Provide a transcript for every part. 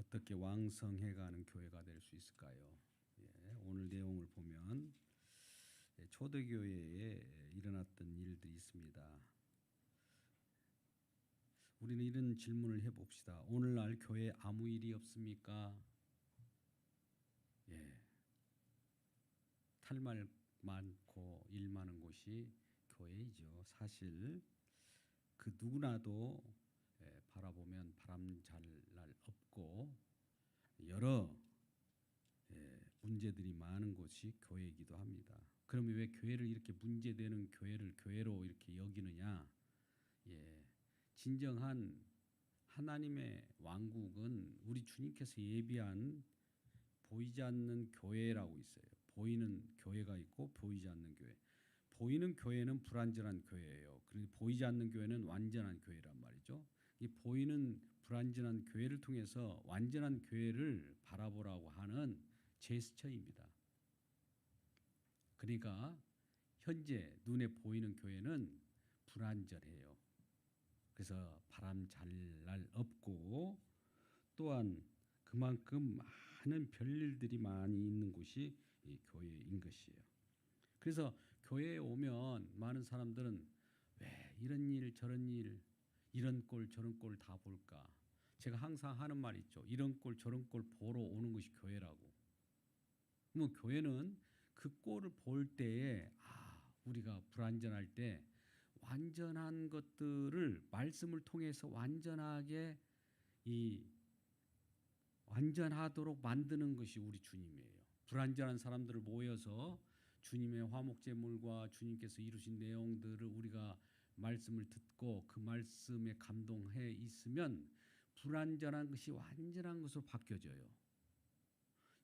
어떻게 왕성해가는 교회가 될 수 있을까요? 오늘 내용을 보면 초대교회에 일어났던 일들이 있습니다. 우리는 이런 질문을 해봅시다. 오늘날 교회에 아무 일이 없습니까? 탈말 많고 일 많은 곳이 교회이죠. 사실 그 누구나도 바라보면 바람잘 날 없고 여러 문제들이 많은 곳이 교회이기도 합니다. 그러면 왜 교회를 이렇게 문제되는 교회를 교회로 이렇게 여기느냐? 진정한 하나님의 왕국은 우리 주님께서 예비한 보이지 않는 교회라고 있어요. 보이는 교회가 있고 보이지 않는 교회. 보이는 교회는 불완전한 교회예요. 그런데 보이지 않는 교회는 완전한 교회란 말이죠. 이 보이는 불완전한 교회를 통해서 완전한 교회를 바라보라고 하는 제스처입니다. 그러니까 현재 눈에 보이는 교회는 불완전해요. 그래서 바람 잘 날 없고 또한 그만큼 많은 별일들이 많이 있는 곳이 이 교회인 것이에요. 그래서 교회에 오면 많은 사람들은 왜 이런 일 저런 일 이런 꼴 저런 꼴 다 볼까? 제가 항상 하는 말 있죠. 이런 꼴 저런 꼴 보러 오는 것이 교회라고. 그러면 교회는 그 꼴을 볼 때에 우리가 불완전할 때 완전한 것들을 말씀을 통해서 완전하도록 만드는 것이 우리 주님이에요. 불완전한 사람들을 모여서 주님의 화목제물과 주님께서 이루신 내용들을 우리가 말씀을 듣고 그 말씀에 감동해 있으면 불완전한 것이 완전한 것으로 바뀌어져요.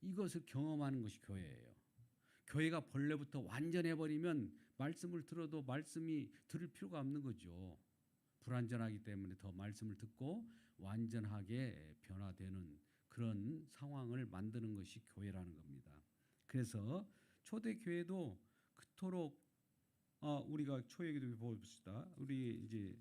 이것을 경험하는 것이 교회예요. 교회가 본래부터 완전해버리면 말씀을 들어도 말씀이 들을 필요가 없는 거죠. 불완전하기 때문에 더 말씀을 듣고 완전하게 변화되는 그런 상황을 만드는 것이 교회라는 겁니다. 그래서 초대교회도 그토록 우리가 초대교회 봅시다. 우리 이제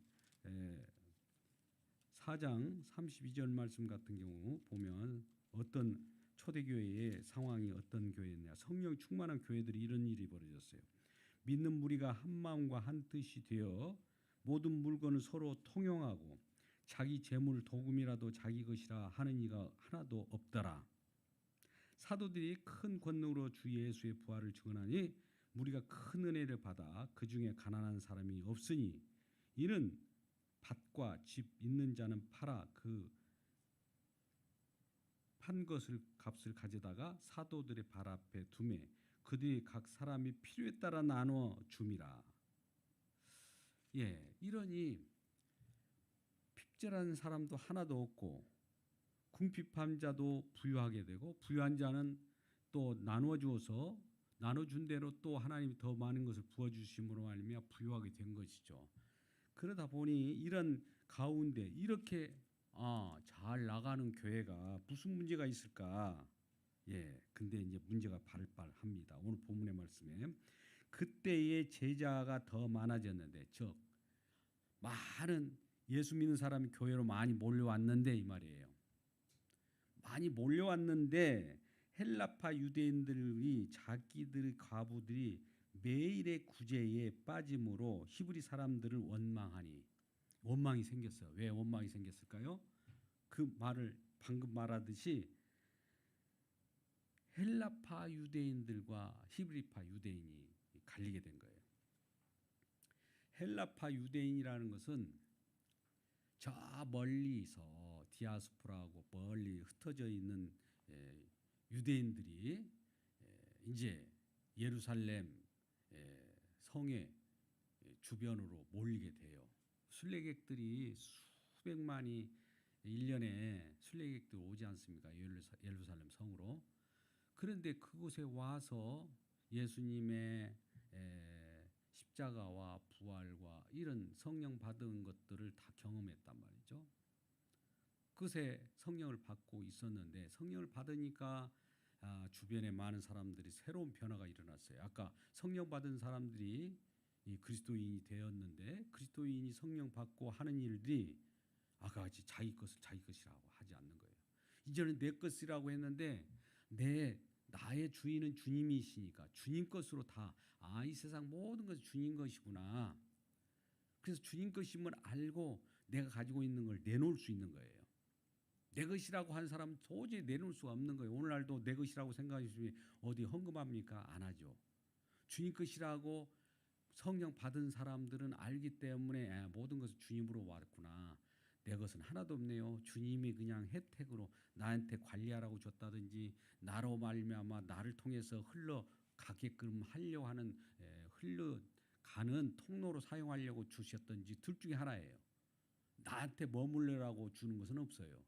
4장 32절 말씀 같은 경우 보면 어떤 초대교회의 상황이 어떤 교회였냐. 성령 충만한 교회들이 이런 일이 벌어졌어요. 믿는 무리가 한 마음과 한 뜻이 되어 모든 물건을 서로 통용하고 자기 재물 도금이라도 자기 것이라 하는 이가 하나도 없더라. 사도들이 큰 권능으로 주 예수의 부활을 증언하니 무리가 큰 은혜를 받아 그 중에 가난한 사람이 없으니 이는 밭과 집 있는 자는 팔아 그 판 것을 값을 가져다가 사도들의 발 앞에 두매 그들이 각 사람이 필요에 따라 나누어 줌이라. 이러니 핍절한 사람도 하나도 없고 궁핍한 자도 부유하게 되고 부유한 자는 또 나누어 주어서 나눠준 대로 또 하나님이 더 많은 것을 부어주심으로 말미암아 부유하게 된 것이죠. 그러다 보니 이런 가운데 이렇게 잘 나가는 교회가 무슨 문제가 있을까? 근데 이제 문제가 발발합니다. 오늘 본문의 말씀에 그때의 제자가 더 많아졌는데, 즉 많은 예수 믿는 사람이 교회로 많이 몰려왔는데 이 말이에요. 많이 몰려왔는데 헬라파 유대인들이 자기들의 과부들이 매일의 구제에 빠짐으로 히브리 사람들을 원망이 생겼어요. 왜 원망이 생겼을까요? 그 말을 방금 말하듯이 헬라파 유대인들과 히브리파 유대인이 갈리게 된 거예요. 헬라파 유대인이라는 것은 저 멀리서 디아스포라하고 멀리 흩어져 있는 유대인들이 이제 예루살렘 성의 주변으로 몰리게 돼요. 순례객들이 수백만이 1년에 순례객들 오지 않습니까? 예루살렘 성으로. 그런데 그곳에 와서 예수님의 십자가와 부활과 이런 성령 받은 것들을 다 경험했단 말이죠. 그새 성령을 받고 있었는데 성령을 받으니까 주변에 많은 사람들이 새로운 변화가 일어났어요. 아까 성령 받은 사람들이 이 그리스도인이 되었는데 그리스도인이 성령 받고 하는 일들이 아까 같이 자기 것을 자기 것이라고 하지 않는 거예요. 이제는 내 것이라고 했는데 나의 주인은 주님이시니까 주님 것으로 이 세상 모든 것이 주님 것이구나. 그래서 주님 것임을 알고 내가 가지고 있는 걸 내놓을 수 있는 거예요. 내 것이라고 한 사람은 도저히 내놓을 수가 없는 거예요. 오늘날도 내 것이라고 생각하시면 어디 헌금합니까? 안 하죠. 주님 것이라고 성령 받은 사람들은 알기 때문에 모든 것을 주님으로 왔구나. 내 것은 하나도 없네요. 주님이 그냥 혜택으로 나한테 관리하라고 줬다든지 나로 말미암아 나를 통해서 흘러가게끔 하려고 하는 흘러가는 통로로 사용하려고 주셨든지 둘 중에 하나예요. 나한테 머물러라고 주는 것은 없어요.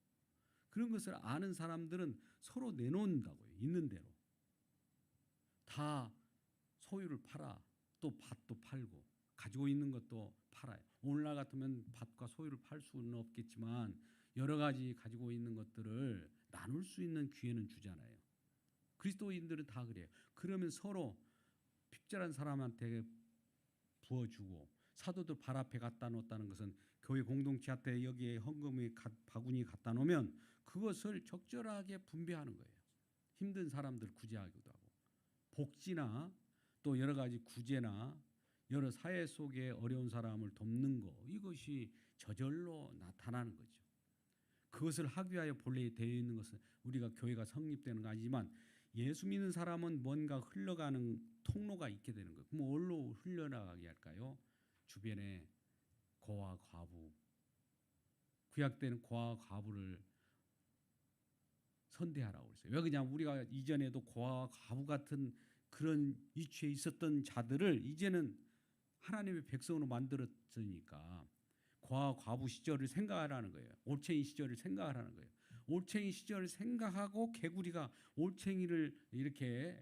그런 것을 아는 사람들은 서로 내놓는다고요. 있는 대로. 다 소유를 팔아. 또 밭도 팔고 가지고 있는 것도 팔아요. 오늘날 같으면 밭과 소유를 팔 수는 없겠지만 여러 가지 가지고 있는 것들을 나눌 수 있는 기회는 주잖아요. 그리스도인들은 다 그래요. 그러면 서로 핍절한 사람한테 부어주고 사도들 발 앞에 갖다 놓았다는 것은 교회 공동체한테 여기에 헌금의 바구니 갖다 놓으면 그것을 적절하게 분배하는 거예요. 힘든 사람들 구제하기도 하고 복지나 또 여러 가지 구제나 여러 사회 속에 어려운 사람을 돕는 거 이것이 저절로 나타나는 거죠. 그것을 하기 위하여 본래 되어 있는 것은 우리가 교회가 성립되는 거 아니지만 예수 믿는 사람은 뭔가 흘러가는 통로가 있게 되는 거예요. 그럼 어디로 흘러나가게 할까요? 주변에 고아 과부, 구약 때는 고아 과부를 선대하라고 그랬어요. 왜 그냥 우리가 이전에도 고아 과부 같은 그런 위치에 있었던 자들을 이제는 하나님의 백성으로 만들었으니까 고아 과부 시절을 생각하라는 거예요. 올챙이 시절을 생각하라는 거예요. 올챙이 시절을 생각하고 개구리가 올챙이를 이렇게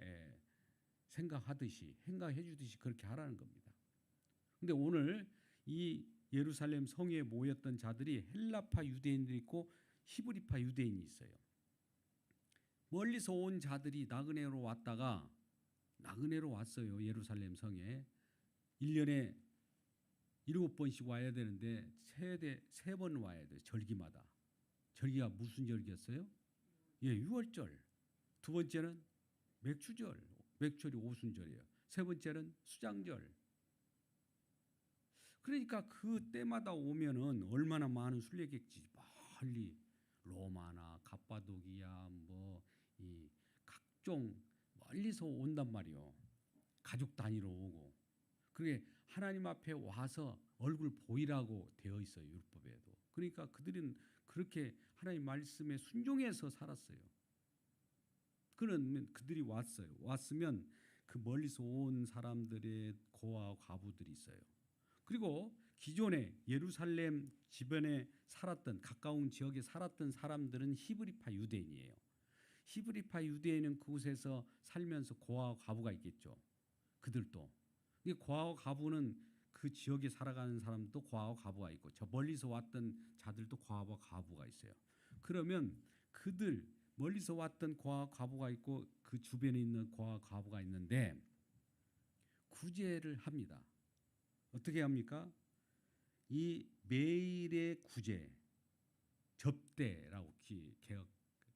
생각하듯이 생각해 주듯이 그렇게 하라는 겁니다. 근데 오늘 이 예루살렘 성에 모였던 자들이 헬라파 유대인들이 있고 히브리파 유대인이 있어요. 멀리서 온 자들이 나그네로 왔다가 나그네로 왔어요. 예루살렘 성에 1년에 7번씩 와야 되는데 세 번 와야 돼요. 절기마다. 절기가 무슨 절기였어요? 유월절. 두 번째는 맥주절. 맥주절이 오순절이에요. 세 번째는 수장절. 그러니까 그 때마다 오면은 얼마나 많은 순례객들이 멀리 로마나 갑바도기야 이 각종 멀리서 온단 말이요. 가족 단위로 오고. 그게 하나님 앞에 와서 얼굴 보이라고 되어 있어요. 율법에도. 그러니까 그들은 그렇게 하나님 말씀에 순종해서 살았어요. 그러면 그들이 왔어요. 왔으면 그 멀리서 온 사람들의 고아 과부들이 있어요. 그리고 기존에 예루살렘 주변에 살았던 가까운 지역에 살았던 사람들은 히브리파 유대인이에요. 히브리파 유대인은 그곳에서 살면서 고아 과부가 있겠죠. 그들도. 고아 과부는 그 지역에 살아가는 사람도 고아 과부가 있고 저 멀리서 왔던 자들도 고아 과부가 있어요. 그러면 그들 멀리서 왔던 고아 과부가 있고 그 주변에 있는 고아 과부가 있는데 구제를 합니다. 어떻게 합니까? 이 매일의 구제, 접대라고 개역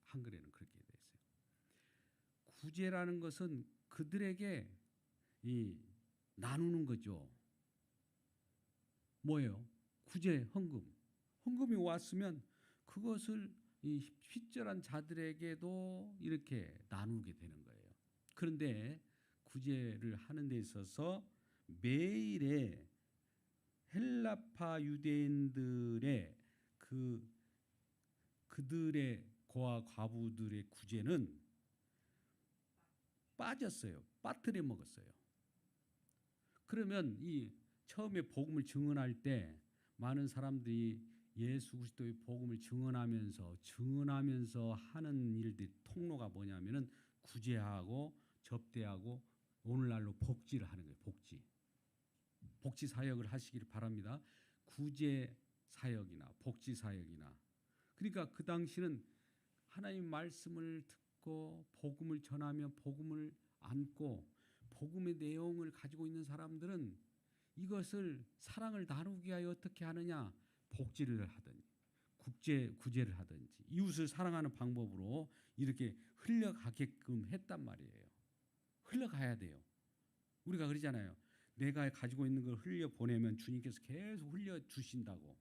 한글에는 그렇게 되어 있어요. 구제라는 것은 그들에게 나누는 거죠. 뭐예요? 구제, 헌금. 헌금이 왔으면 그것을 이 핍절한 자들에게도 이렇게 나누게 되는 거예요. 그런데 구제를 하는 데 있어서 매일의 헬라파 유대인들의 그들의 고아 과부들의 구제는 빠졌어요. 빠뜨려 먹었어요. 그러면 이 처음에 복음을 증언할 때 많은 사람들이 예수 그리스도의 복음을 증언하면서 하는 일들 통로가 뭐냐면은 구제하고 접대하고 오늘날로 복지를 하는 거예요. 복지 사역을 하시기를 바랍니다. 구제 사역이나 복지 사역이나 그러니까 그 당시는 하나님 말씀을 듣고 복음을 전하며 복음을 안고 복음의 내용을 가지고 있는 사람들은 이것을 사랑을 나누기 위하여 어떻게 하느냐? 복지를 하더니 구제를 하든지 이웃을 사랑하는 방법으로 이렇게 흘려가게끔 했단 말이에요. 흘러가야 돼요. 우리가 그러잖아요. 내가 가지고 있는 걸 흘려 보내면 주님께서 계속 흘려 주신다고.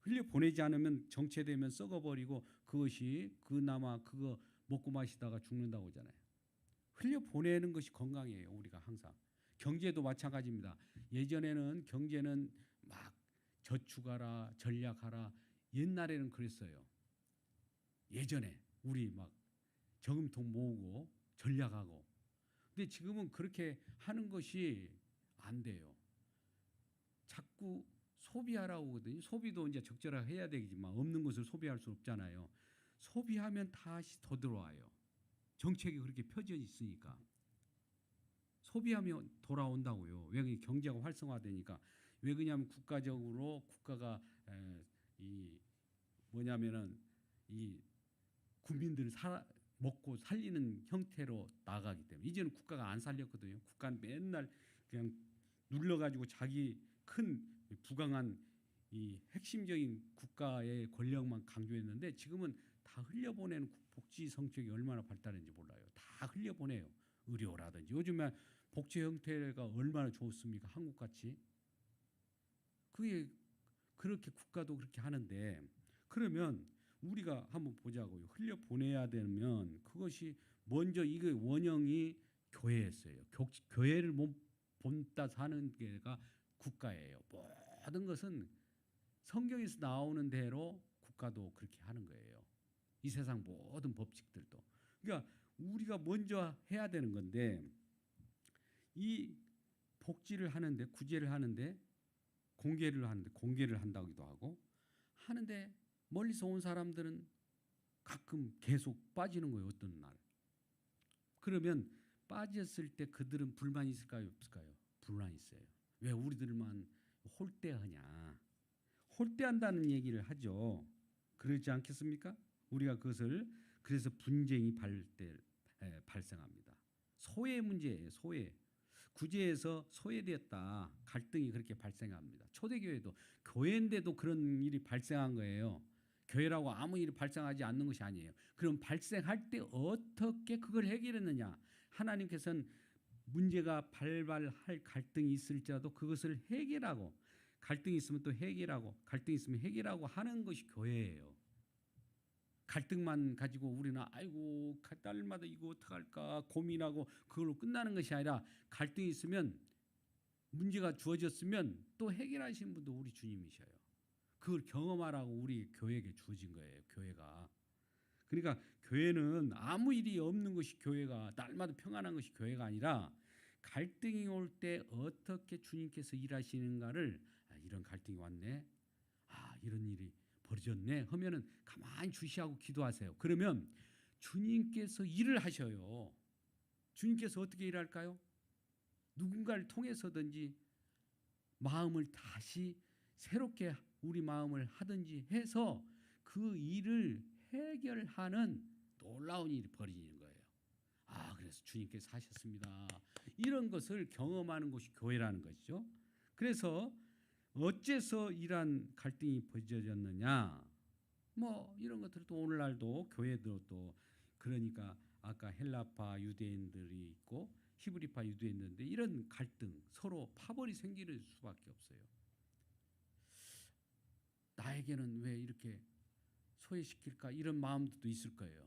흘려 보내지 않으면 정체되면 썩어버리고 그것이 그나마 그거 먹고 마시다가 죽는다고 하잖아요. 흘려 보내는 것이 건강이에요. 우리가 항상. 경제도 마찬가지입니다. 예전에는 경제는 막 저축하라, 전략하라. 옛날에는 그랬어요. 예전에 우리 막 저금통 모으고 전략하고. 근데 지금은 그렇게 하는 것이 안 돼요. 자꾸 소비하라고 하거든요. 소비도 이제 적절하게 해야 되겠지만 없는 것을 소비할 수 없잖아요. 소비하면 다시 더 들어와요. 정책이 그렇게 펴져 있으니까. 소비하면 돌아온다고요. 왜? 경제가 활성화되니까. 왜 그러냐면 국가적으로 국가가 이 뭐냐면은 이 국민들을 먹고 살리는 형태로 나가기 때문에 이제는 국가가 안 살렸거든요. 국가는 맨날 그냥 눌러가지고 자기 큰 부강한 이 핵심적인 국가의 권력만 강조했는데 지금은 다 흘려보내는 복지 정책이 얼마나 발달했는지 몰라요. 다 흘려보내요. 의료라든지 요즘에 복지 형태가 얼마나 좋습니까? 한국같이. 그게 그렇게 국가도 그렇게 하는데 그러면 우리가 한번 보자고요. 흘려보내야 되면 그것이 먼저 이거 원형이 교회였어요. 교회를 본따 사는 게가 국가예요. 모든 것은 성경에서 나오는 대로 국가도 그렇게 하는 거예요. 이 세상 모든 법칙들도. 그러니까 우리가 먼저 해야 되는 건데 이 복지를 하는데 구제를 하는데 공개를 한다기도 하고 하는데 멀리서 온 사람들은 가끔 계속 빠지는 거예요. 어떤 날. 그러면 빠졌을 때 그들은 불만이 있을까요? 없을까요? 불만이 있어요. 왜 우리들만 홀대하냐. 홀대한다는 얘기를 하죠. 그렇지 않겠습니까? 우리가 그것을 그래서 분쟁이 발생합니다. 소외 문제예요. 소외. 구제에서 소외되었다. 갈등이 그렇게 발생합니다. 초대교회도 교회인데도 그런 일이 발생한 거예요. 교회라고 아무 일이 발생하지 않는 것이 아니에요. 그럼 발생할 때 어떻게 그걸 해결했느냐. 하나님께서는 문제가 발발할 갈등이 있을지라도 그것을 해결하고 갈등이 있으면 또 해결하고 갈등이 있으면 해결하고 하는 것이 교회예요. 갈등만 가지고 우리는 아이고 딸마다 이거 어떡할까 고민하고 그걸로 끝나는 것이 아니라 갈등이 있으면 문제가 주어졌으면 또 해결하시는 분도 우리 주님이셔요. 그걸 경험하라고 우리 교회에게 주어진 거예요. 교회가. 그러니까 교회는 아무 일이 없는 것이 교회가 날마다 평안한 것이 교회가 아니라 갈등이 올 때 어떻게 주님께서 일하시는가를 이런 갈등이 왔네. 이런 일이 벌어졌네 하면은 가만히 주시하고 기도하세요. 그러면 주님께서 일을 하셔요. 주님께서 어떻게 일할까요? 누군가를 통해서든지 마음을 다시 새롭게 우리 마음을 하든지 해서 그 일을 해결하는 놀라운 일이 벌어지는 거예요. 그래서 주님께서 하셨습니다. 이런 것을 경험하는 것이 교회라는 것이죠. 그래서 어째서 이러한 갈등이 벌어졌느냐? 이런 것들도 오늘날도 교회도 또 그러니까 아까 헬라파 유대인들이 있고 히브리파 유대인들인데 이런 갈등 서로 파벌이 생기는 수밖에 없어요. 나에게는 왜 이렇게 소외시킬까 이런 마음도 있을 거예요.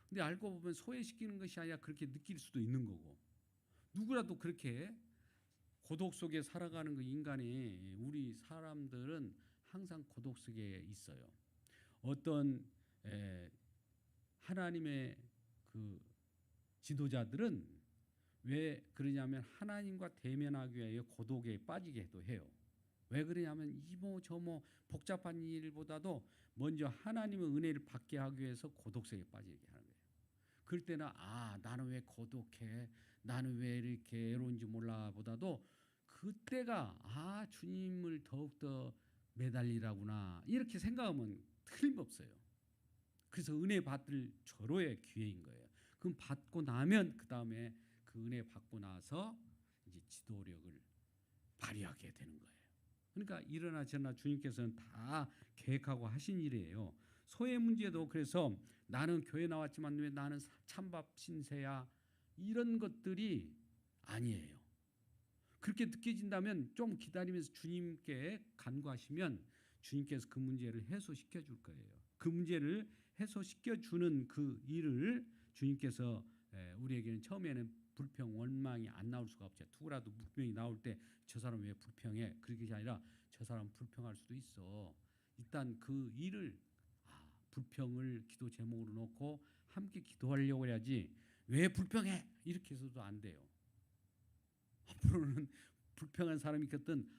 근데 알고 보면 소외시키는 것이 아니라 그렇게 느낄 수도 있는 거고 누구라도 그렇게 고독 속에 살아가는 그 인간이 우리 사람들은 항상 고독 속에 있어요. 어떤 하나님의 그 지도자들은 왜 그러냐면 하나님과 대면하기 위하여 고독에 빠지게도 해요. 왜 그러냐면 이모 저모 복잡한 일보다도 먼저 하나님의 은혜를 받게 하기 위해서 고독 속에 빠지게 하는 거예요. 그럴 때는 나는 왜 고독해? 나는 왜 이렇게 외로운지 몰라 보다도 그때가 주님을 더욱더 매달리라구나 이렇게 생각하면 틀림없어요. 그래서 은혜 받을 절호의 기회인 거예요. 그럼 받고 나면 그 다음에 그 은혜 받고 나서 이제 지도력을 발휘하게 되는 거예요. 그러니까 이러나 저러나 주님께서는 다 계획하고 하신 일이에요. 소외 문제도 그래서 나는 교회 나왔지만 왜 나는 찬밥 신세야 이런 것들이 아니에요. 그렇게 느껴진다면 좀 기다리면서 주님께 간구하시면 주님께서 그 문제를 해소시켜 줄 거예요. 그 문제를 해소시켜 주는 그 일을 주님께서 우리에게는 처음에는 불평, 원망이 안 나올 수가 없죠. 누구라도 불평이 나올 때 저 사람 왜 불평해? 그게 아니라 저 사람 불평할 수도 있어. 일단 그 일을 불평을 기도 제목으로 놓고 함께 기도하려고 해야지 왜 불평해? 이렇게 해서도 안 돼요. 앞으로는 불평한 사람이 있거든.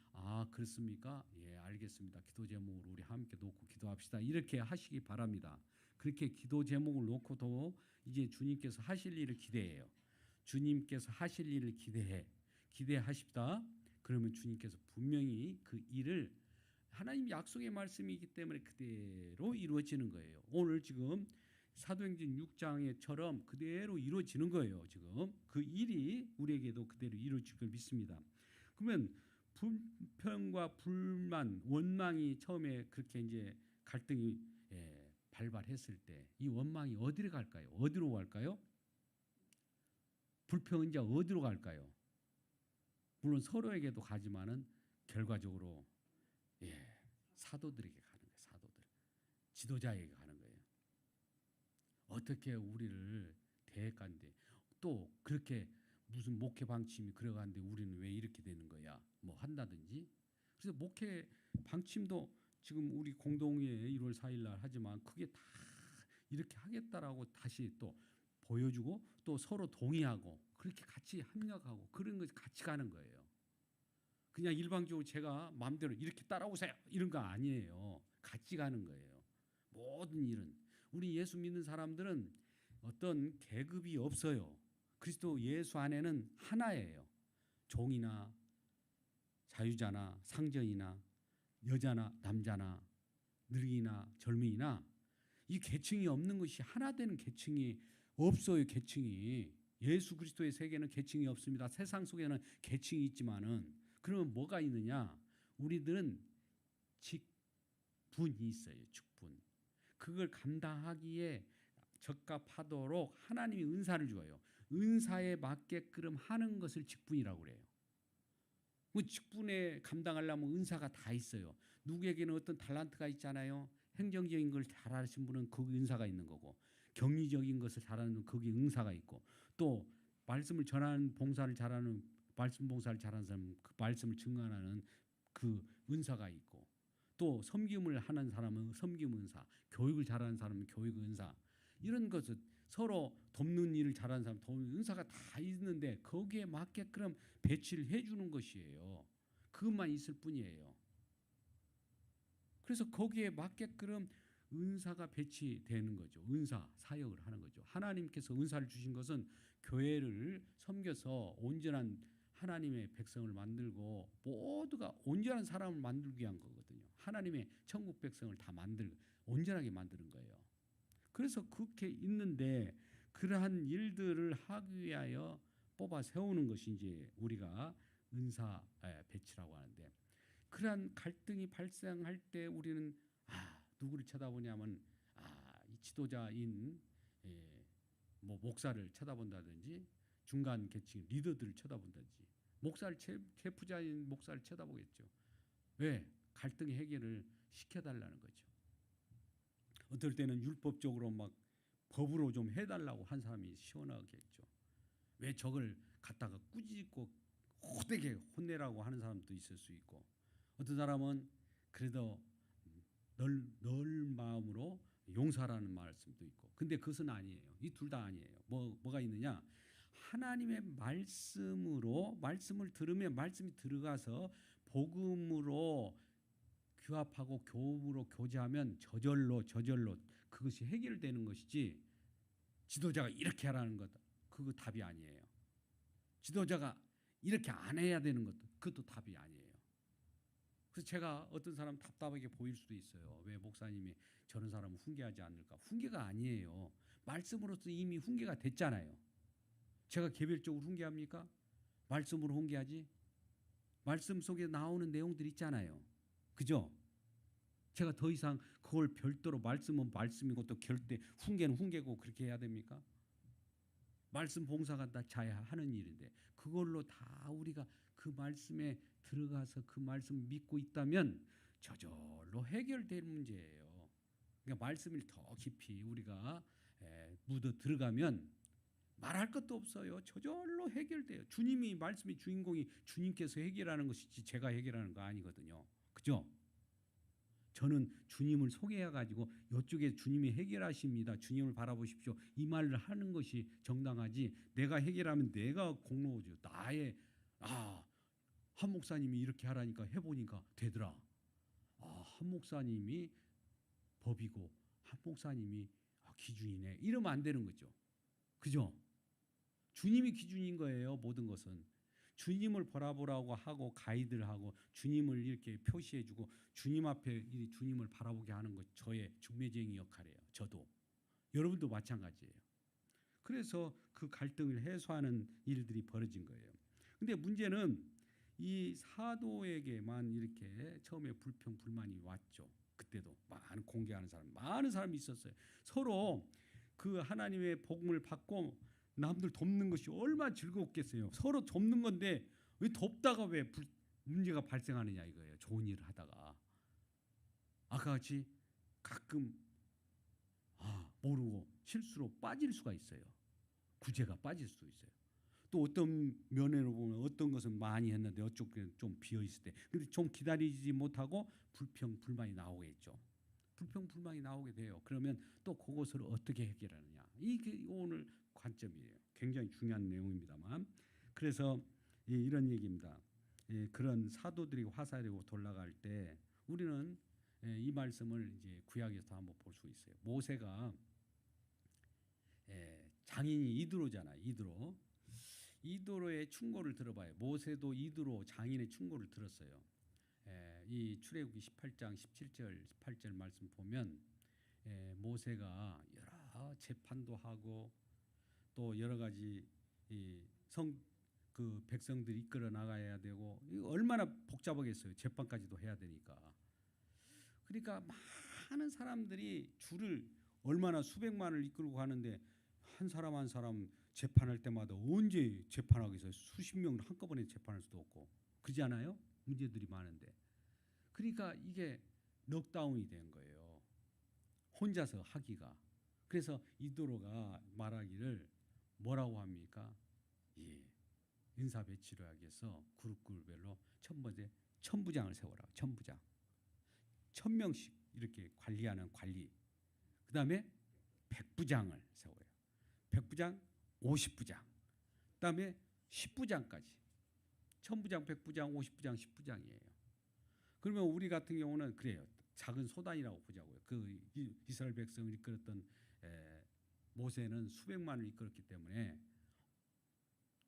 그렇습니까? 예, 알겠습니다. 기도 제목으로 우리 함께 놓고 기도합시다. 이렇게 하시기 바랍니다. 그렇게 기도 제목을 놓고도 이제 주님께서 하실 일을 기대해요. 주님께서 하실 일을 기대하십다. 그러면 주님께서 분명히 그 일을 하나님 약속의 말씀이기 때문에 그대로 이루어지는 거예요. 오늘 지금 사도행전 6장에처럼 그대로 이루어지는 거예요. 지금 그 일이 우리에게도 그대로 이루어질 걸 믿습니다. 그러면 불평과 불만, 원망이 처음에 그렇게 이제 갈등이 발발했을 때 이 원망이 어디로 갈까요? 어디로 갈까요? 불평은 이제 어디로 갈까요? 물론 서로에게도 가지만은 결과적으로 사도들에게 가는 거예요. 사도들, 지도자에게 가는 거예요. 어떻게 우리를 대했간데 또 그렇게 무슨 목회 방침이 그래가는데 우리는 왜 이렇게 되는 거야? 뭐 한다든지. 그래서 목회 방침도 지금 우리 공동회 1월 4일 날 하지만 그게 다 이렇게 하겠다라고 다시 또 보여주고 또 서로 동의하고 그렇게 같이 합력하고 그런 것이 같이 가는 거예요. 그냥 일방적으로 제가 마음대로 이렇게 따라오세요 이런 거 아니에요. 같이 가는 거예요. 모든 일은 우리 예수 믿는 사람들은 어떤 계급이 없어요. 그리스도 예수 안에는 하나예요. 종이나 자유자나 상전이나 여자나 남자나 늙이나 젊은이나 이 계층이 없는 것이 하나 되는 계층이 없어요. 계층이 예수 그리스도의 세계는 계층이 없습니다. 세상 속에는 계층이 있지만은 그러면 뭐가 있느냐? 우리들은 직분이 있어요. 직분. 그걸 감당하기에 적합하도록 하나님이 은사를 주어요. 은사에 맞게끔 하는 것을 직분이라고 그래요. 그 직분에 감당하려면 은사가 다 있어요. 누구에게는 어떤 달란트가 있잖아요. 행정적인 걸 잘하시는 분은 거기 은사가 있는 거고 경리적인 것을 잘하는 거기 은사가 있고 또 말씀을 전하는 봉사를 잘하는 말씀 봉사를 잘하는 사람 그 말씀을 증언하는 그 은사가 있고 또 섬김을 하는 사람은 섬김 은사, 교육을 잘하는 사람은 교육 은사 이런 것을 서로 돕는 일을 잘하는 사람 돕는 은사가 다 있는데 거기에 맞게끔 배치를 해주는 것이에요. 그것만 있을 뿐이에요. 그래서 거기에 맞게끔 은사가 배치되는 거죠. 은사 사역을 하는 거죠. 하나님께서 은사를 주신 것은 교회를 섬겨서 온전한 하나님의 백성을 만들고 모두가 온전한 사람을 만들기 위한 거거든요. 하나님의 천국 백성을 다 온전하게 만드는 거예요. 그래서 그렇게 있는데 그러한 일들을 하기 위하여 뽑아 세우는 것이 이제 우리가 은사 배치라고 하는데 그러한 갈등이 발생할 때 우리는 누구를 쳐다보냐면 이 지도자인 뭐 목사를 쳐다본다든지 중간 계층 리더들을 쳐다본다든지 목사를 체프자인 목사를 쳐다보겠죠. 왜? 갈등의 해결을 시켜달라는 거죠. 어떨 때는 율법적으로 막 법으로 좀 해달라고 한 사람이 시원하겠죠. 왜 저걸 갖다가 꾸짖고 호되게 혼내라고 하는 사람도 있을 수 있고 어떤 사람은 그래도 널 마음으로 용서하라는 말씀도 있고 근데 그것은 아니에요. 이 둘 다 아니에요. 뭐가 있느냐? 하나님의 말씀으로 말씀을 들으면 말씀이 들어가서 복음으로 규합하고 교음으로 교제하면 저절로 그것이 해결되는 것이지 지도자가 이렇게 하라는 것 그거 답이 아니에요. 지도자가 이렇게 안 해야 되는 것도 그것도 답이 아니에요. 그래서 제가 어떤 사람 답답하게 보일 수도 있어요. 왜 목사님이 저런 사람을 훈계하지 않을까? 훈계가 아니에요. 말씀으로서 이미 훈계가 됐잖아요. 제가 개별적으로 훈계합니까? 말씀으로 훈계하지. 말씀 속에 나오는 내용들 있잖아요. 그죠? 제가 더 이상 그걸 별도로 말씀은 말씀이고 또 결대 훈계는 훈계고 그렇게 해야 됩니까? 말씀 봉사가 다 자야 하는 일인데 그걸로 다 우리가 그 말씀에 들어가서 그 말씀 믿고 있다면 저절로 해결될 문제예요. 그러니까 말씀을 더 깊이 우리가 묻어 들어가면 말할 것도 없어요. 저절로 해결돼요. 주님이 말씀의 주인공이 주님께서 해결하는 것이지 제가 해결하는 거 아니거든요. 그죠? 저는 주님을 소개해 가지고 이쪽에 주님이 해결하십니다. 주님을 바라보십시오. 이 말을 하는 것이 정당하지. 내가 해결하면 내가 공로죠. 나의 한 목사님이 이렇게 하라니까 해보니까 되더라. 한 목사님이 법이고 한 목사님이 기준이네. 이러면 안 되는 거죠. 그죠? 주님이 기준인 거예요. 모든 것은. 주님을 바라보라고 하고 가이드를 하고 주님을 이렇게 표시해주고 주님 앞에 주님을 바라보게 하는 것 저의 중매쟁이 역할이에요. 저도. 여러분도 마찬가지예요. 그래서 그 갈등을 해소하는 일들이 벌어진 거예요. 근데 문제는 이 사도에게만 이렇게 처음에 불평 불만이 왔죠. 그때도 많은 사람이 있었어요. 서로 그 하나님의 복음을 받고 남들 돕는 것이 얼마나 즐겁겠어요. 서로 돕는 건데 왜 돕다가 왜 문제가 발생하느냐 이거예요. 좋은 일을 하다가 아까 같이 가끔 모르고 실수로 빠질 수가 있어요. 구제가 빠질 수 있어요. 또 어떤 면으로 보면 어떤 것은 많이 했는데 어쪽에 좀 비어 있을 때 근데 좀 기다리지 못하고 불평 불만이 나오겠죠. 불평 불만이 나오게 돼요. 그러면 또 그것을 어떻게 해결하느냐. 이게 오늘 관점이에요. 굉장히 중요한 내용입니다만 그래서 이런 얘기입니다. 그런 사도들이 화살이고 돌아갈 때 우리는 이 말씀을 이제 구약에서 한번 볼 수 있어요. 모세가 장인이 이드로잖아. 이드로의 충고를 들어봐요. 모세도 이드로 장인의 충고를 들었어요. 이 출애굽기 18장 17절 18절 말씀 보면 모세가 여러 재판도 하고 또 여러 가지 그 백성들이 이끌어 나가야 되고 얼마나 복잡하겠어요. 재판까지도 해야 되니까. 그러니까 많은 사람들이 줄을 얼마나 수백만을 이끌고 가는데 한 사람 한 사람 재판할 때마다 언제 재판하겠어요. 수십 명 한꺼번에 재판할 수도 없고 그렇지 않아요? 문제들이 많은데. 그러니까 이게 넉다운이 된 거예요. 혼자서 하기가. 그래서 이도로가 말하기를 뭐라고 합니까? 인사 배치를 하기 위해서 그룹별로 첫 번째 천부장을 세워라. 천부장. 1000명씩 이렇게 관리하는 관리. 그 다음에 100부장을 세워요. 100부장, 50부장. 그 다음에 10부장까지. 1000부장, 100부장, 50부장, 10부장이에요. 그러면 우리 같은 경우는 그래요. 작은 소단이라고 보자고요. 그 이스라엘 백성을 이끌었던 모세는 수백만을 이끌었기 때문에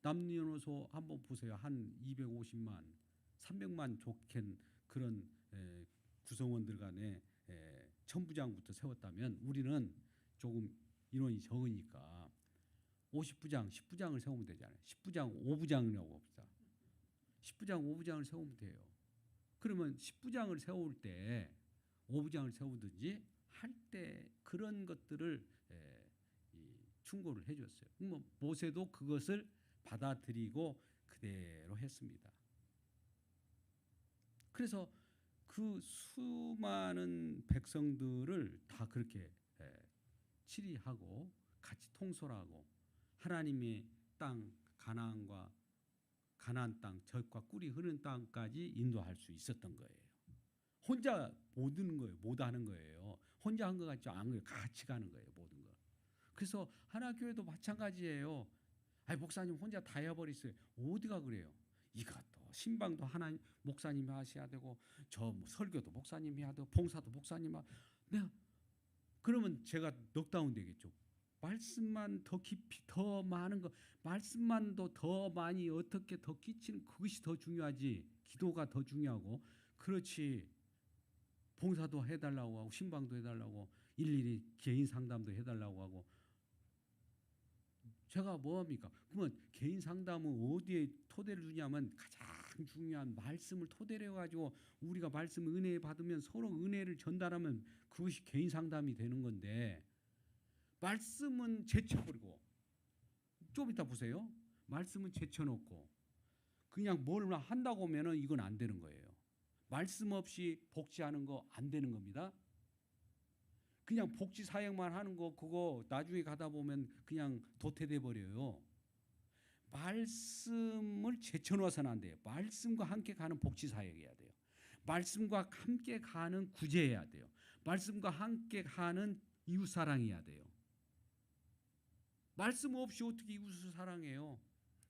남녀노소 한번 보세요. 한 250만, 300만 좋겐 그런 구성원들 간에 천부장부터 세웠다면 우리는 조금 인원이 적으니까 50부장, 10부장을 세우면 되잖아요. 10부장, 5부장이라고 봅시다. 10부장, 5부장을 세우면 돼요. 그러면 10부장을 세울 때 5부장을 세우든지 할 때 그런 것들을 충고를 해줬어요. 모세도 그것을 받아들이고 그대로 했습니다. 그래서 그 수많은 백성들을 다 그렇게 치리하고 같이 통솔하고 하나님의 땅 가나안 땅 젖과 꿀이 흐르는 땅까지 인도할 수 있었던 거예요. 혼자 못 하는 거예요. 못 하는 거예요. 혼자 한 것 같지 않은 거예요. 같이 가는 거예요. 모든 거. 그래서 하나교회도 마찬가지예요. 목사님 혼자 다 해버리세요. 어디가 그래요? 이것도 신방도 하나 목사님이 하셔야 되고 저 설교도 목사님이 해야 되고 봉사도 목사님이 그러면 제가 넉다운 되겠죠. 말씀만 더 깊이 더 많은 거 말씀만도 더 많이 어떻게 더 끼치는 그것이 더 중요하지. 기도가 더 중요하고 그렇지. 봉사도 해달라고 하고 신방도 해달라고 일일이 개인 상담도 해달라고 하고 제가 뭐합니까? 그러면 개인 상담은 어디에 토대를 두냐면 가장 가장 중요한 말씀을 토대로 해가지고 우리가 말씀 은혜 받으면 서로 은혜를 전달하면 그것이 개인 상담이 되는 건데 말씀은 제쳐버리고 좀 이따 보세요. 말씀은 제쳐놓고 그냥 뭘 한다고 하면은 이건 안 되는 거예요. 말씀 없이 복지하는 거 안 되는 겁니다. 그냥 복지 사역만 하는 거 그거 나중에 가다 보면 그냥 도태돼 버려요. 말씀을 제쳐놓아서는 안 돼요. 말씀과 함께 가는 복지 사역해야 돼요. 말씀과 함께 가는 구제해야 돼요. 말씀과 함께 가는 이웃 사랑해야 돼요. 말씀 없이 어떻게 이웃을 사랑해요?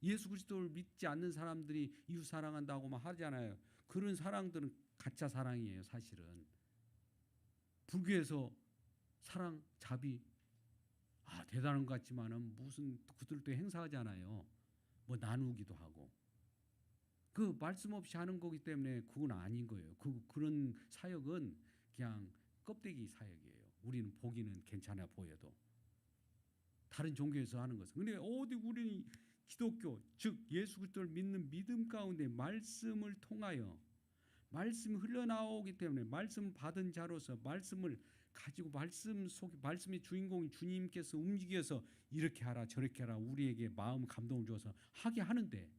예수 그리스도를 믿지 않는 사람들이 이웃 사랑한다고만 하잖아요. 그런 사랑들은 가짜 사랑이에요. 사실은 불교에서 사랑 자비 대단한 것 같지만은 무슨 그들도 행사하잖아요. 뭐 나누기도 하고 그 말씀 없이 하는 거기 때문에 그건 아닌 거예요. 그런 사역은 그냥 껍데기 사역이에요. 우리는 보기는 괜찮아 보여도 다른 종교에서 하는 것은. 근데 어디 우리는 기독교 즉 예수 그리스도를 믿는 믿음 가운데 말씀을 통하여 말씀이 흘러나오기 때문에 말씀 받은 자로서 말씀을 가지고 말씀 속에 말씀의 주인공인 주님께서 움직여서 이렇게 하라 저렇게 하라 우리에게 마음 감동을 주어서 하게 하는데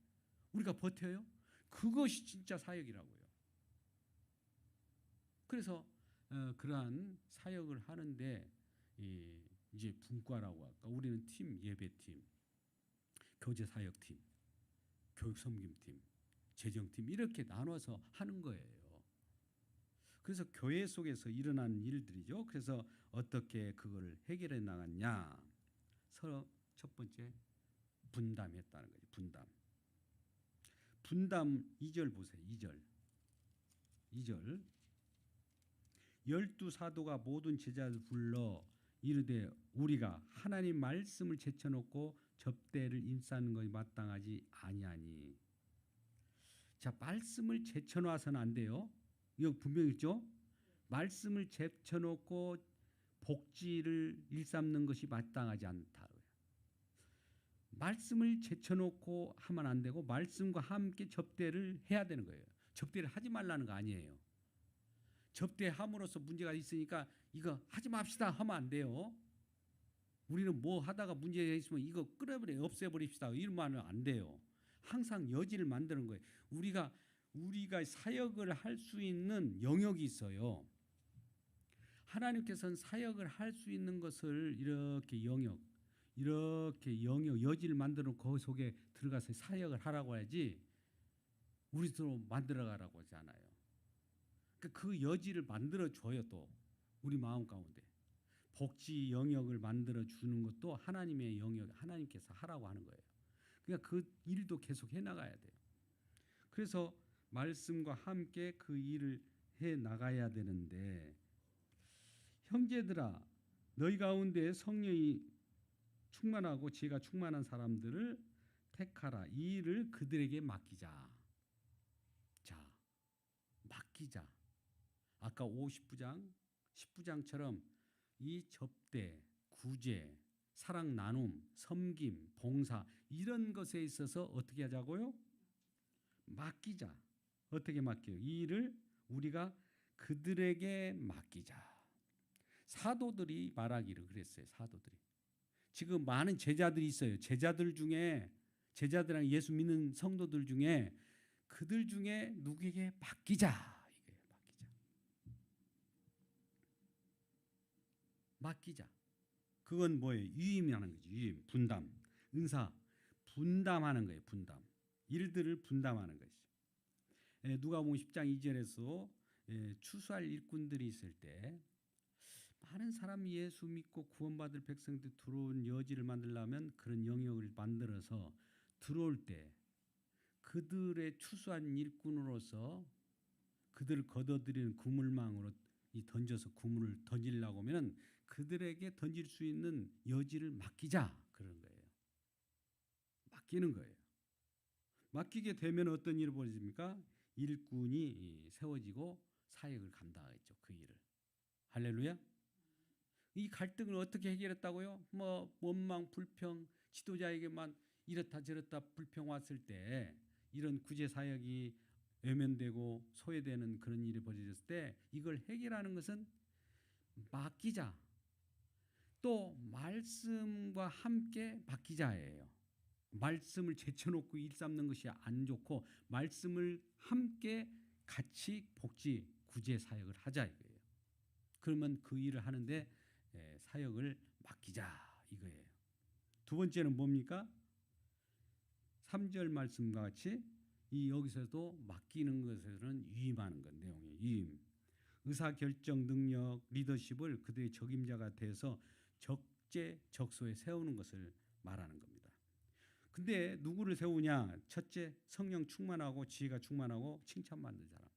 우리가 버텨요? 그것이 진짜 사역이라고요. 그래서 그러한 사역을 하는데 이제 분과라고 할까 우리는 팀 예배팀 교제 사역팀 교육 섬김팀 재정팀 이렇게 나눠서 하는 거예요. 그래서 교회 속에서 일어나는 일들이죠. 그래서 어떻게 그걸 해결해 나갔냐. 서로 첫 번째 분담했다는 거죠. 분담 2절 보세요. 2절 12사도가 모든 제자를 불러 이르되 우리가 하나님 말씀을 제쳐놓고 접대를 임싸는 것이 마땅하지 아니하니. 자, 말씀을 제쳐놔서는 안 돼요. 이거 분명히 있죠. 말씀을 제쳐놓고 복지를 일삼는 것이 마땅하지 않다. 말씀을 제쳐놓고 하면 안 되고 말씀과 함께 접대를 해야 되는 거예요. 접대를 하지 말라는 거 아니에요. 접대함으로써 문제가 있으니까 이거 하지 맙시다 하면 안 돼요. 우리는 뭐 하다가 문제가 있으면 이거 끌어버려 없애버립시다 이러면 안 돼요. 항상 여지를 만드는 거예요. 우리가 사역을 할 수 있는 영역이 있어요. 하나님께서는 사역을 할 수 있는 것을 이렇게 여지를 만들어 그 속에 들어가서 사역을 하라고 해야지 우리도 만들어가라고 하지 않아요. 그 여지를 만들어줘요. 또 우리 마음 가운데 복지 영역을 만들어주는 것도 하나님의 영역 하나님께서 하라고 하는 거예요. 그러니까 그 일도 계속 해나가야 돼요. 그래서 말씀과 함께 그 일을 해나가야 되는데 형제들아 너희 가운데 성령이 충만하고 지혜가 충만한 사람들을 택하라. 이 일을 그들에게 맡기자. 자, 맡기자. 아까 50부장, 10부장처럼 이 접대, 구제, 사랑 나눔, 섬김, 봉사 이런 것에 있어서 어떻게 하자고요? 맡기자. 어떻게 맡겨요? 이 일을 우리가 그들에게 맡기자. 사도들이 말하기를 그랬어요. 사도들이. 지금 많은 제자들이 있어요. 제자들이랑 예수 믿는 성도들 중에 그들 중에 누구에게 맡기자. 이거예요. 맡기자. 그건 뭐예요? 유임하는 거죠. 유임, 분담, 은사, 분담하는 거예요. 분담. 일들을 분담하는 것이죠. 누가복음 10장 2절에서 추수할 일꾼들이 있을 때 많은 사람이 예수 믿고 구원받을 백성들이 들어온 여지를 만들려면 그런 영역을 만들어서 들어올 때 그들의 추수한 일꾼으로서 그들을 걷어들이는 그물망으로 던져서 그물을 던지려고 하면 그들에게 던질 수 있는 여지를 맡기자 그런 거예요. 맡기는 거예요. 맡기게 되면 어떤 일이 벌어집니까? 일꾼이 세워지고 사역을 감당하겠죠. 그 일을. 할렐루야. 이 갈등을 어떻게 해결했다고요? 뭐 원망, 불평, 지도자에게만 이렇다 저렇다 불평 왔을 때 이런 구제 사역이 외면되고 소외되는 그런 일이 벌어졌을 때 이걸 해결하는 것은 맡기자. 또 말씀과 함께 맡기자예요. 말씀을 제쳐놓고 일삼는 것이 안 좋고 말씀을 함께 같이 복지 구제 사역을 하자 이거예요. 그러면 그 일을 하는데 사역을 맡기자 이거예요. 두 번째는 뭡니까? 3절 말씀과 같이 이 여기서도 맡기는 것에서는 위임하는 것 내용이에요. 위임. 의사결정 능력, 리더십을 그들의 적임자가 돼서 적재적소에 세우는 것을 말하는 겁니다. 근데 누구를 세우냐? 첫째, 성령 충만하고 지혜가 충만하고 칭찬받는 사람.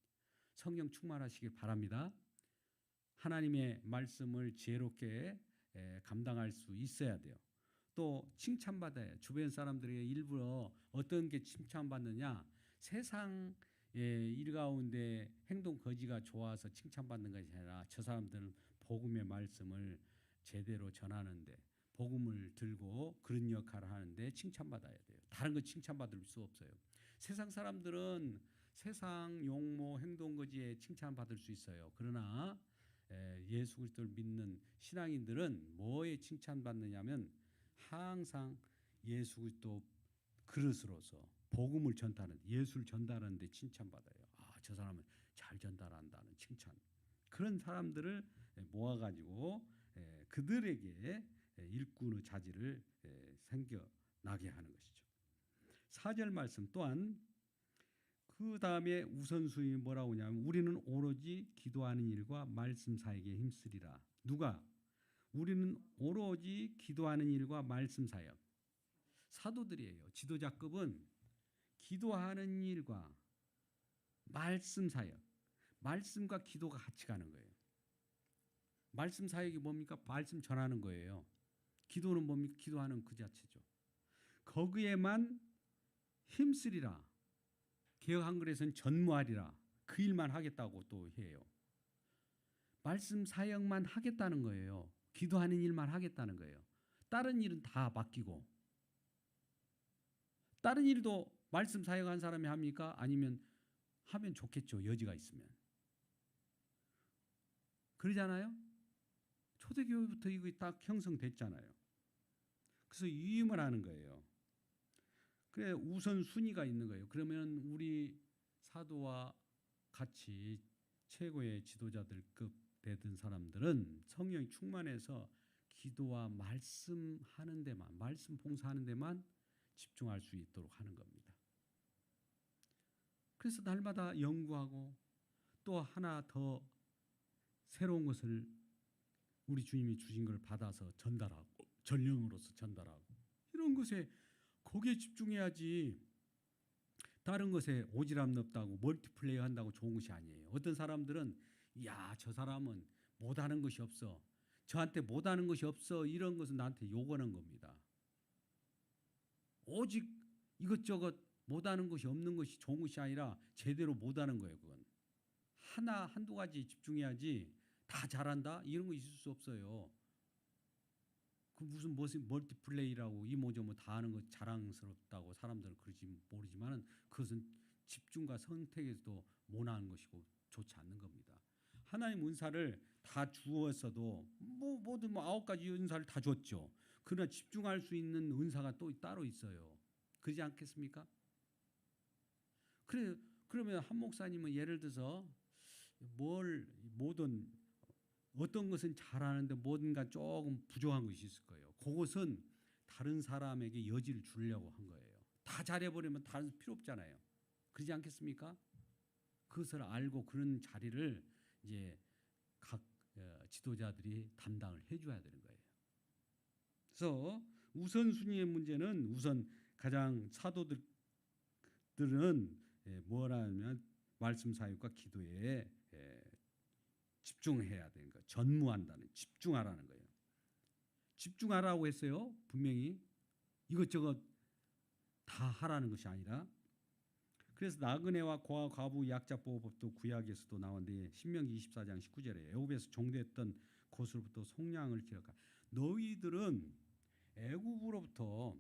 성령 충만하시길 바랍니다. 하나님의 말씀을 지혜롭게 감당할 수 있어야 돼요. 또 칭찬받아요. 주변 사람들에게 일부러 어떤 게 칭찬받느냐? 세상 일 가운데 행동 거지가 좋아서 칭찬받는 것이 아니라 저 사람들은 복음의 말씀을 제대로 전하는데 복음을 들고 그런 역할을 하는데 칭찬받아야 돼요. 다른 거 칭찬받을 수 없어요. 세상 사람들은 세상 용모 행동 거지에 칭찬받을 수 있어요. 그러나 예수 그리스도를 믿는 신앙인들은 뭐에 칭찬받느냐면 항상 예수 그리스도 그릇으로서 복음을 전달하는 예수를 전달하는 데 칭찬받아요. 저 사람은 잘 전달한다는 칭찬. 그런 사람들을 모아가지고 그들에게 일꾼의 자질을 생겨나게 하는 것이죠. 4절 말씀 또한 그 다음에 우선순위 뭐라고 하냐면 우리는 오로지 기도하는 일과 말씀 사역에 힘쓰리라. 누가? 우리는 오로지 기도하는 일과 말씀 사역. 사도들이에요. 지도자급은 기도하는 일과 말씀 사역, 말씀과 기도가 같이 가는 거예요. 말씀 사역이 뭡니까? 말씀 전하는 거예요. 기도는 뭡니까? 기도하는 그 자체죠. 거기에만 힘쓰리라. 개역 한글에서는 전무하리라. 그 일만 하겠다고 또 해요. 말씀 사역만 하겠다는 거예요. 기도하는 일만 하겠다는 거예요. 다른 일은 다 맡기고. 다른 일도 말씀 사역한 사람이 합니까? 아니면 하면 좋겠죠. 여지가 있으면. 그러잖아요. 초대교회부터 이거 딱 형성됐잖아요. 그래서 위임을 하는 거예요. 그래 우선순위가 있는 거예요. 그러면 우리 사도와 같이 최고의 지도자들급 되던 사람들은 성령이 충만해서 기도와 말씀하는 데만, 말씀 봉사하는 데만 집중할 수 있도록 하는 겁니다. 그래서 날마다 연구하고 또 하나 더 새로운 것을 우리 주님이 주신 걸 받아서 전달하고 전령으로서 전달하고 이런 것에 거기에 집중해야지. 다른 것에 오지랖 넓다고 멀티플레이 한다고 좋은 것이 아니에요. 어떤 사람들은 야, 저 사람은 못하는 것이 없어. 저한테 못하는 것이 없어. 이런 것은 나한테 요구하는 겁니다. 오직 이것저것 못하는 것이 없는 것이 좋은 것이 아니라 제대로 못하는 거예요. 그건. 한두 가지 집중해야지 다 잘한다? 이런 거 있을 수 없어요. 그 무슨 멀티플레이라고 이모저모 다 하는 거 자랑스럽다고 사람들은 그러지 모르지만은 그것은 집중과 선택에서도 모난한 것이고 좋지 않는 겁니다. 하나님 은사를 다 주었어도 모두 9가지 은사를 다 줬죠. 그러나 집중할 수 있는 은사가 또 따로 있어요. 그러지 않겠습니까? 그러면 한 목사님은 예를 들어서 어떤 것은 잘하는데 뭔가 조금 부족한 것이 있을 거예요. 그것은 다른 사람에게 여지를 주려고 한 거예요. 다 잘해버리면 다른 필요 없잖아요. 그러지 않겠습니까? 그것을 알고 그런 자리를 이제 각 지도자들이 담당을 해줘야 되는 거예요. 그래서 우선순위의 문제는 우선 가장 사도들은 뭐라면 말씀 사역과 기도에 집중해야 되는 거, 전무한다는 집중하라는 거예요. 집중하라고 했어요. 분명히 이것저것 다 하라는 것이 아니라. 그래서 나그네와 고아 과부 약자 보호법도 구약에서도 나오는데 신명기 24장 19절에 애굽에서 종되었던 곳으로부터 속량을 기억하. 너희들은 애굽으로부터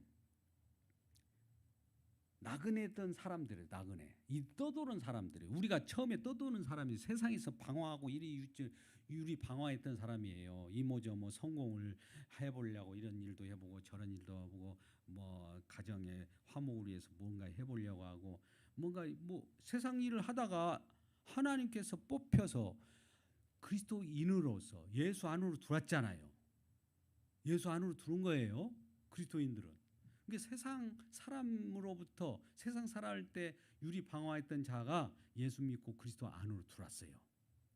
나그네던 사람들이 나그네 이 떠도는 사람들이 우리가 처음에 떠도는 사람이 세상에서 방황하고 유리 방황했던 사람이에요. 이모저모 성공을 해보려고 이런 일도 해보고 저런 일도 해보고 뭐 가정의 화목을 위해서 뭔가 해보려고 하고 뭔가 뭐 세상 일을 하다가 하나님께서 뽑혀서 그리스도인으로서 예수 안으로 들어왔잖아요. 예수 안으로 들어온 거예요. 그리스도인들은. 그게 세상 사람으로부터 세상 살아갈 때 유리 방황했던 자가 예수 믿고 그리스도 안으로 들어왔어요.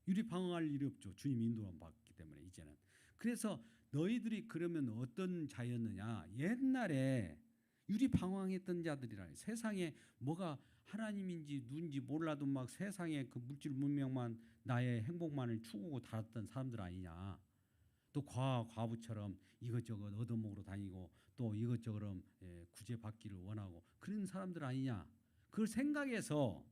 유리 방황할 일이 없죠. 주님 인도만 받기 때문에 이제는. 그래서 너희들이 그러면 어떤 자였느냐? 옛날에 유리 방황했던 자들이라 세상에 뭐가 하나님인지 누군지 몰라도 막 세상에 그 물질 문명만 나의 행복만을 추구하고 살았던 사람들 아니냐? 또 과부처럼 이것저것 얻어먹으러 다니고 또 이것저것 구제받기를 원하고 그런 사람들 아니냐. 그걸 생각해서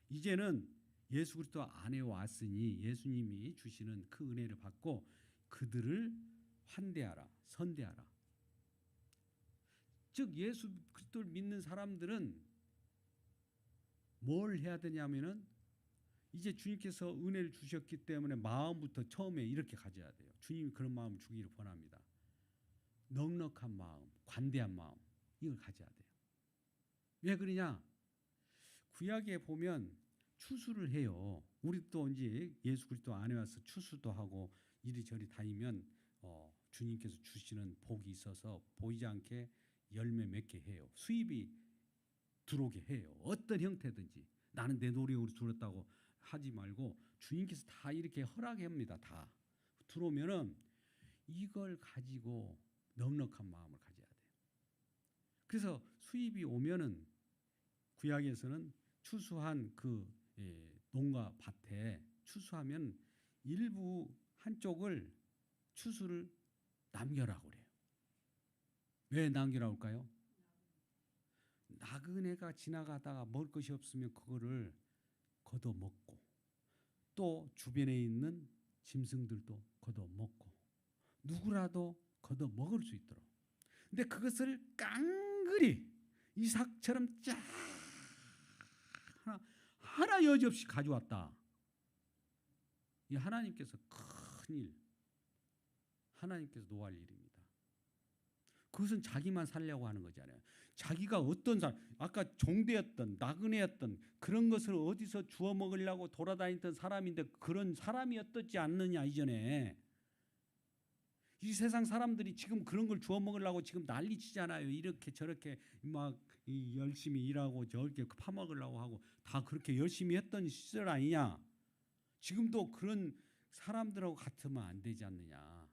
이제는 예수 그리스도 안에 왔으니 예수님이 주시는 그 은혜를 받고 그들을 환대하라, 선대하라. 즉 예수 그리스도를 믿는 사람들은 뭘 해야 되냐면은 이제 주님께서 은혜를 주셨기 때문에 마음부터 처음에 이렇게 가져야 돼요. 주님이 그런 마음을 주기를 원합니다. 넉넉한 마음, 관대한 마음 이걸 가져야 돼요. 왜 그러냐? 구약에 보면 추수를 해요. 우리 또 이제 예수 그리스도 안에 와서 추수도 하고 이리저리 다니면 주님께서 주시는 복이 있어서 보이지 않게 열매 맺게 해요. 수입이 들어오게 해요. 어떤 형태든지 나는 내 노력으로 들었다고 하지 말고 주님께서 다 이렇게 허락합니다. 다 들어오면은 이걸 가지고 넉넉한 마음을 가져야 돼요. 그래서 수입이 오면은 구약에서는 추수한 그 농가 밭에 추수하면 일부 한쪽을 추수를 남겨라고 그래요. 왜 남겨라고 할까요? 나그네가 지나가다가 먹을 것이 없으면 그거를 걷어 먹고 또 주변에 있는 짐승들도 걷어 먹고 누구라도 걷어 먹을 수 있도록. 근데 그것을 깡그리 이삭처럼 쫙 하나 여지없이 가져왔다. 이 하나님께서 큰 일, 하나님께서 노할 일입니다. 그것은 자기만 살려고 하는 거잖아요. 자기가 어떤 사람, 아까 종되었던 나그네였던 그런 것을 어디서 주워 먹으려고 돌아다니던 사람인데 그런 사람이었지 않느냐 이전에. 이 세상 사람들이 지금 그런 걸 주워 먹으려고 지금 난리치잖아요. 이렇게 저렇게 막 열심히 일하고 저렇게 파먹으려고 하고 다 그렇게 열심히 했던 시절 아니냐. 지금도 그런 사람들하고 같으면 안 되지 않느냐.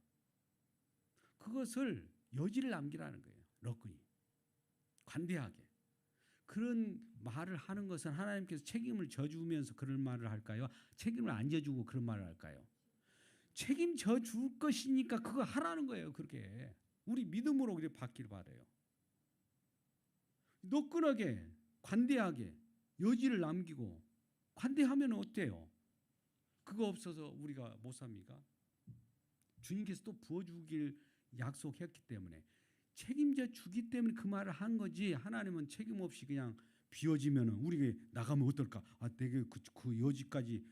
그것을 여지를 남기라는 거예요. 러끈히 관대하게. 그런 말을 하는 것은 하나님께서 책임을 져주면서 그런 말을 할까요? 책임을 안 져주고 그런 말을 할까요? 책임져 줄 것이니까 그거 하라는 거예요. 그렇게 우리 믿음으로 그렇게 받기를 바라요. 노끈하게 관대하게 여지를 남기고 관대하면 어때요? 그거 없어서 우리가 못 삽니까? 주님께서 또 부어주길 약속했기 때문에 책임져 주기 때문에 그 말을 한 거지. 하나님은 책임 없이 그냥 비워지면 우리가 나가면 어떨까? 내가 그 여지까지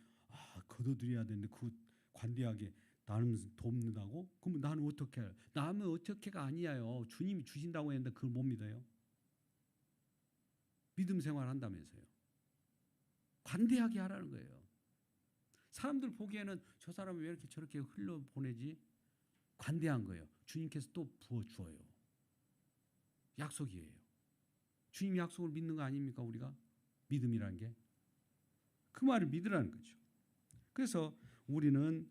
걷어들여야 되는데 그 관대하게 나는 돕는다고? 그럼 나는 어떻게 해요? 나는 어떻게가 아니에요. 주님이 주신다고 했는데 그걸 못 믿어요. 믿음 생활 한다면서요. 관대하게 하라는 거예요. 사람들 보기에는 저 사람이 왜 이렇게 저렇게 흘러보내지? 관대한 거예요. 주님께서 또 부어주어요. 약속이에요. 주님 약속을 믿는 거 아닙니까? 우리가 믿음이라는 게. 그 말을 믿으라는 거죠. 그래서 우리는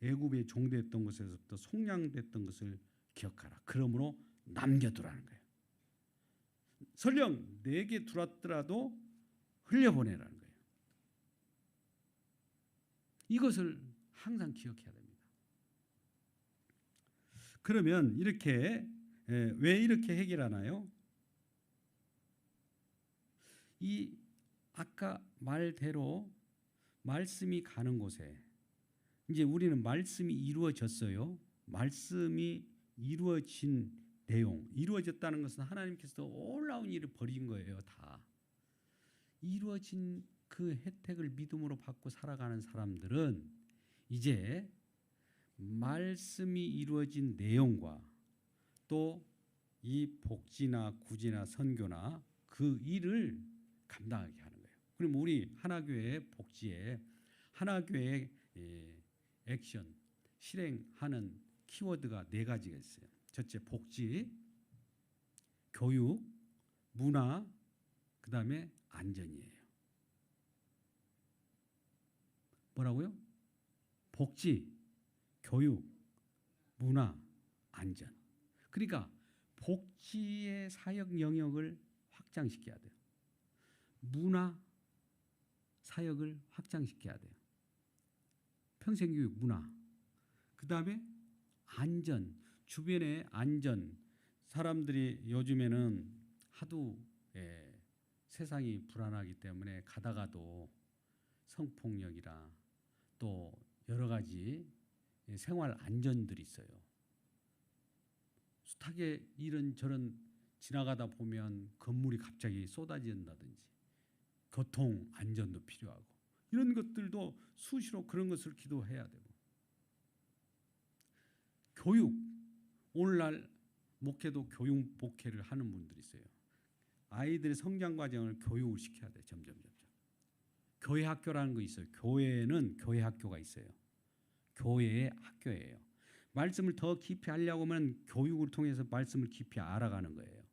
애굽에 종되었던 것에서부터 속량됐던 것을 기억하라. 그러므로 남겨두라는 거예요. 설령 내게 들어왔더라도 흘려보내라는 거예요. 이것을 항상 기억해야 됩니다. 그러면 이렇게 왜 이렇게 해결하나요? 이 아까 말대로 말씀이 가는 곳에 이제 우리는 말씀이 이루어졌어요. 말씀이 이루어진 내용, 이루어졌다는 것은 하나님께서 놀라운 일을 벌인 거예요. 다 이루어진 그 혜택을 믿음으로 받고 살아가는 사람들은 이제 말씀이 이루어진 내용과 또 이 복지나 구제나 선교나 그 일을 감당하게 하는 거예요. 그럼 우리 하나교회 복지에 하나교회 액션 실행하는 키워드가 4가지가 있어요. 첫째 복지, 교육, 문화, 그 다음에 안전이에요. 뭐라고요? 복지, 교육, 문화, 안전. 그러니까 복지의 사역 영역을 확장시켜야 돼요. 문화 사역을 확장시켜야 돼요. 평생교육 문화. 그 다음에 안전, 주변의 안전. 사람들이 요즘에는 하도 세상이 불안하기 때문에 가다가도 성폭력이라 또 여러 가지 생활 안전들이 있어요. 숱하게 이런저런 지나가다 보면 건물이 갑자기 쏟아진다든지 교통 안전도 필요하고 이런 것들도 수시로 그런 것을 기도해야 되고 교육, 오늘날 목회도 교육 목회를 하는 분들이 있어요. 아이들의 성장 과정을 교육을 시켜야 돼. 점점. 교회 학교라는 거 있어요. 교회는 교회 학교가 있어요. 교회의 학교예요. 말씀을 더 깊이 하려고 하면 교육을 통해서 말씀을 깊이 알아가는 거예요.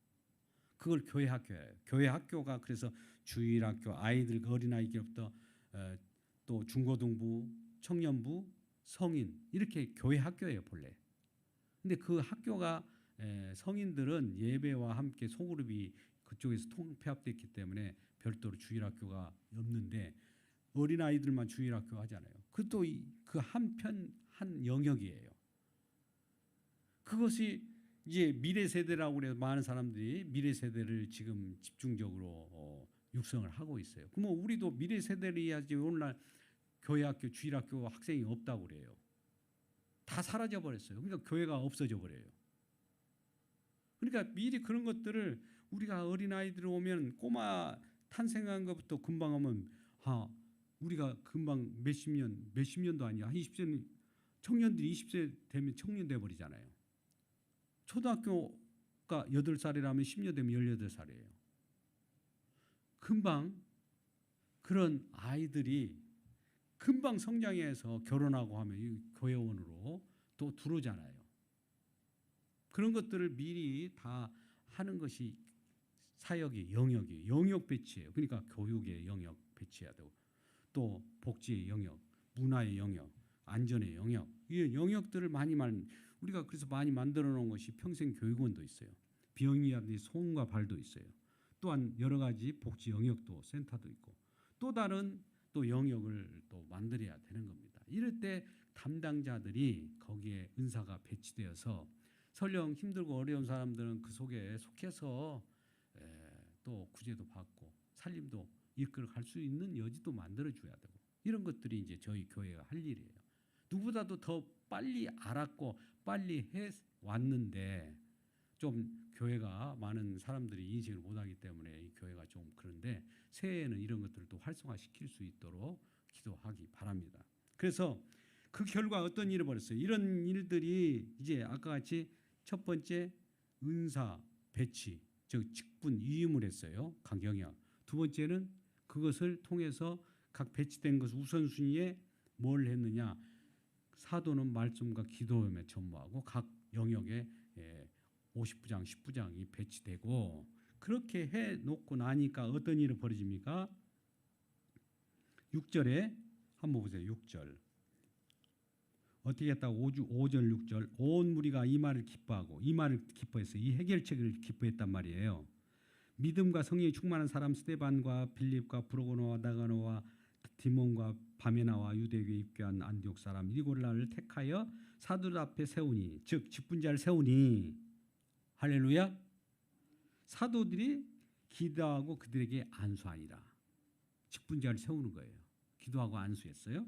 그걸 교회 학교예요. 교회 학교가 그래서 주일학교, 아이들 어린아이 기업부터 또 중고등부, 청년부, 성인 이렇게 교회 학교예요 본래. 근데 그 학교가 성인들은 예배와 함께 소그룹이 그쪽에서 통폐합됐기 때문에 별도로 주일학교가 없는데 어린아이들만 주일학교 하잖아요. 그것도 그 한 영역이에요. 그것이 이제 미래 세대라고 그래서 많은 사람들이 미래 세대를 지금 집중적으로 육성을 하고 있어요. 그러면 우리도 미래 세대를 해야지. 오늘날 교회 학교, 주일학교 학생이 없다고 그래요. 다 사라져 버렸어요. 그러니까 교회가 없어져 버려요. 그러니까 미리 그런 것들을 우리가 어린아이들 오면 꼬마 탄생한 것부터 금방 하면 우리가 금방 몇십 년도 아니야. 한 20세 청년들이 20세 되면 청년 돼 버리잖아요. 초등학교가 8살이라면 10년 되면 18살이에요. 금방 그런 아이들이 금방 성장해서 결혼하고 하면 이 교회원으로 또 들어오잖아요. 그런 것들을 미리 다 하는 것이 사역의 영역이에요. 영역 배치예요. 그러니까 교육의 영역 배치해야 되고 또 복지의 영역, 문화의 영역, 안전의 영역 이 영역들을 우리가 그래서 많이 만들어 놓은 것이 평생교육원도 있어요. 비영리아들이 손과 발도 있어요. 또한 여러 가지 복지 영역도 센터도 있고 또 다른 또 영역을 또 만들어야 되는 겁니다. 이럴 때 담당자들이 거기에 은사가 배치되어서 설령 힘들고 어려운 사람들은 그 속에 속해서 또 구제도 받고 살림도 이끌어 갈 수 있는 여지도 만들어줘야 되고 이런 것들이 이제 저희 교회가 할 일이에요. 누구보다도 더 빨리 알았고 빨리 해 왔는데 좀 교회가 많은 사람들이 인식을 못하기 때문에 이 교회가 좀 그런데 새해에는 이런 것들을 또 활성화시킬 수 있도록 기도하기 바랍니다. 그래서 그 결과 어떤 일을 벌였어요? 이런 일들이 이제 아까 같이 첫 번째 은사 배치, 즉 직분 위임을 했어요. 각 영역. 두 번째는 그것을 통해서 각 배치된 것 우선순위에 뭘 했느냐? 사도는 말씀과 기도에 전무하고 각 영역에 50부장, 10부장이 배치되고 그렇게 해놓고 나니까 어떤 일이 벌어집니까? 6절에 한번 보세요. 6절. 어떻게 했다고 5절 6절 온 무리가 이 말을 기뻐하고 이 말을 기뻐했어요. 이 해결책을 기뻐했단 말이에요. 믿음과 성령이 충만한 사람 스데반과 빌립과 브로고노와 나가노와 디몬과 바메나와 유대교에 입교한 안디옥 사람 일곱나를 택하여 사도들 앞에 세우니 즉 직분자를 세우니 할렐루야. 사도들이 기도하고 그들에게 안수하니라. 직분자를 세우는 거예요. 기도하고 안수했어요.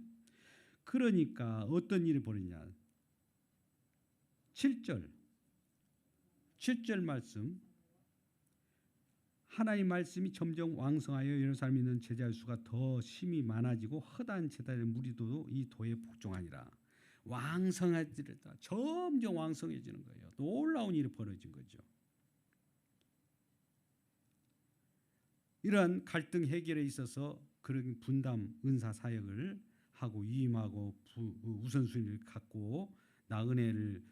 그러니까 어떤 일이 벌어지냐. 7절 7절 말씀, 하나님 말씀이 점점 왕성하여 예루살렘에 있는 제자의 수가 더 심히 많아지고 허다한 제자의 무리도 이 도에 복종하니라. 왕성해지다, 점점 왕성해지는 거예요. 놀라운 일이 벌어진 거죠. 이런 갈등 해결에 있어서 그런 분담 은사 사역을 하고 위임하고 우선순위를 갖고 나은혜를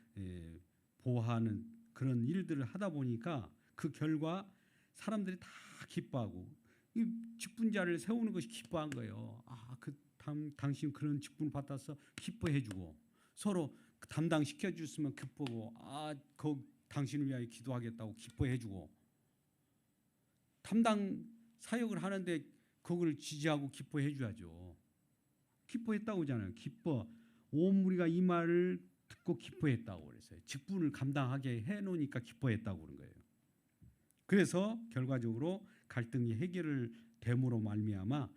보호하는 그런 일들을 하다 보니까 그 결과 사람들이 다 기뻐하고, 이 직분자를 세우는 것이 기뻐한 거예요. 당신 그런 직분 받아서 기뻐해주고, 서로 담당시켜 줬으면 기쁘고, 당신을 위하여 기도하겠다고 기뻐해주고, 담당 사역을 하는데 그걸 지지하고 기뻐해줘야죠. 기뻐했다고 하잖아요. 온 무리가 이 말을 듣고 기뻐했다고 그랬어요. 직분을 감당하게 해놓으니까 기뻐했다고 그런 거예요. 그래서 결과적으로 갈등이 해결을 됨으로 말미암아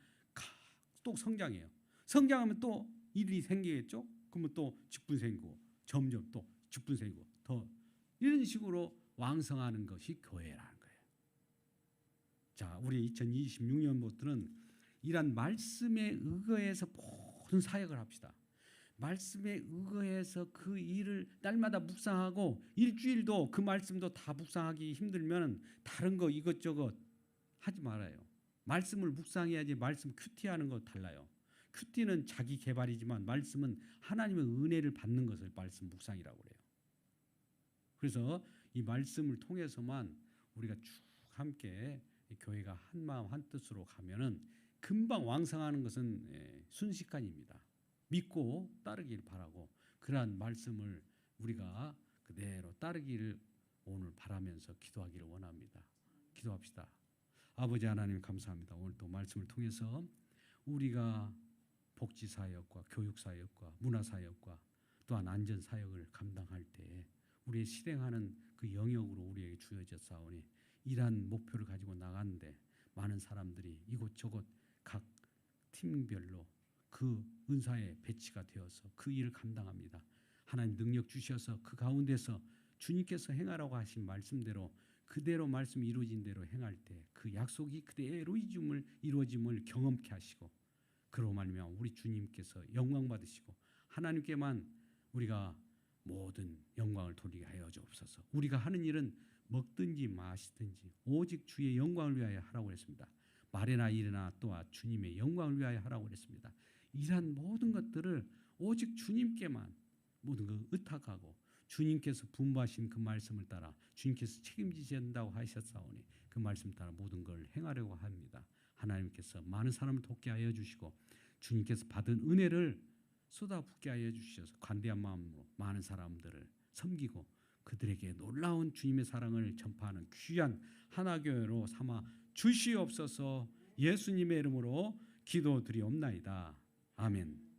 또 성장해요. 성장하면 또 일이 생기겠죠. 그러면 또 직분 생기고, 점점 또 직분 생기고, 더 이런 식으로 왕성하는 것이 교회라는 거예요. 자, 우리 2026년부터는 이란 말씀에 의거해서 모든 사역을 합시다. 말씀에 의거해서 그 일을 날마다 묵상하고, 일주일도 그 말씀도 다 묵상하기 힘들면 다른 거 이것저것 하지 말아요. 말씀을 묵상해야지. 말씀 큐티하는 거 달라요. 큐티는 자기 개발이지만 말씀은 하나님의 은혜를 받는 것을 말씀 묵상이라고 그래요. 그래서 이 말씀을 통해서만 우리가 쭉 함께 교회가 한 마음 한 뜻으로 가면은 금방 왕성하는 것은 순식간입니다. 믿고 따르길 바라고, 그러한 말씀을 우리가 그대로 따르기를 오늘 바라면서 기도하기를 원합니다. 기도합시다. 아버지 하나님 감사합니다. 오늘 또 말씀을 통해서 우리가 복지사역과 교육사역과 문화사역과 또한 안전사역을 감당할 때 우리의 실행하는 그 영역으로 우리에게 주어졌사오니, 이러한 목표를 가지고 나가는데 많은 사람들이 이곳저곳 각 팀별로 그 은사에 배치가 되어서 그 일을 감당합니다. 하나님 능력 주셔서 그 가운데서 주님께서 행하라고 하신 말씀대로 그대로 말씀이 이루어진 대로 행할 때 그 약속이 그대로 이루어짐을 경험케 하시고, 그로 말미암아 우리 주님께서 영광 받으시고 하나님께만 우리가 모든 영광을 돌리게 하여 주옵소서. 우리가 하는 일은 먹든지 마시든지 오직 주의 영광을 위하여 하라고 했습니다. 말이나 일이나 또한 주님의 영광을 위하여 하라고 했습니다. 이러한 모든 것들을 오직 주님께만 모든 걸 의탁하고, 주님께서 분부하신 그 말씀을 따라 주님께서 책임지신다고 하셨사오니 그 말씀 따라 모든 걸 행하려고 합니다. 하나님께서 많은 사람을 돕게 하여 주시고, 주님께서 받은 은혜를 쏟아붓게 하여 주셔서 관대한 마음으로 많은 사람들을 섬기고 그들에게 놀라운 주님의 사랑을 전파하는 귀한 하나교회로 삼아 주시옵소서. 예수님의 이름으로 기도드리옵나이다. 아멘.